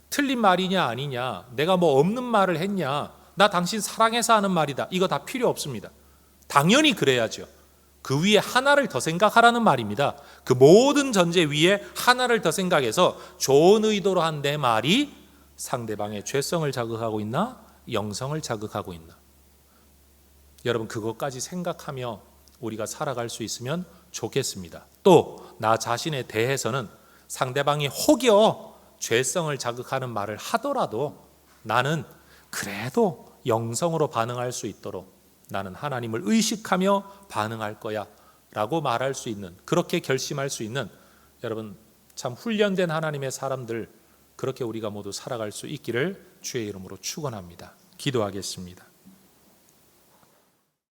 틀린 말이냐 아니냐? 내가 없는 말을 했냐? 나 당신 사랑해서 하는 말이다. 이거 다 필요 없습니다. 당연히 그래야죠. 그 위에 하나를 더 생각하라는 말입니다. 그 모든 전제 위에 하나를 더 생각해서 좋은 의도로 한 내 말이 상대방의 죄성을 자극하고 있나? 영성을 자극하고 있나? 여러분, 그것까지 생각하며 우리가 살아갈 수 있으면 좋겠습니다. 또 나 자신에 대해서는 상대방이 혹여 죄성을 자극하는 말을 하더라도 나는 그래도 영성으로 반응할 수 있도록 나는 하나님을 의식하며 반응할 거야 라고 말할 수 있는, 그렇게 결심할 수 있는 여러분 참 훈련된 하나님의 사람들, 그렇게 우리가 모두 살아갈 수 있기를 주의 이름으로 축원합니다. 기도하겠습니다.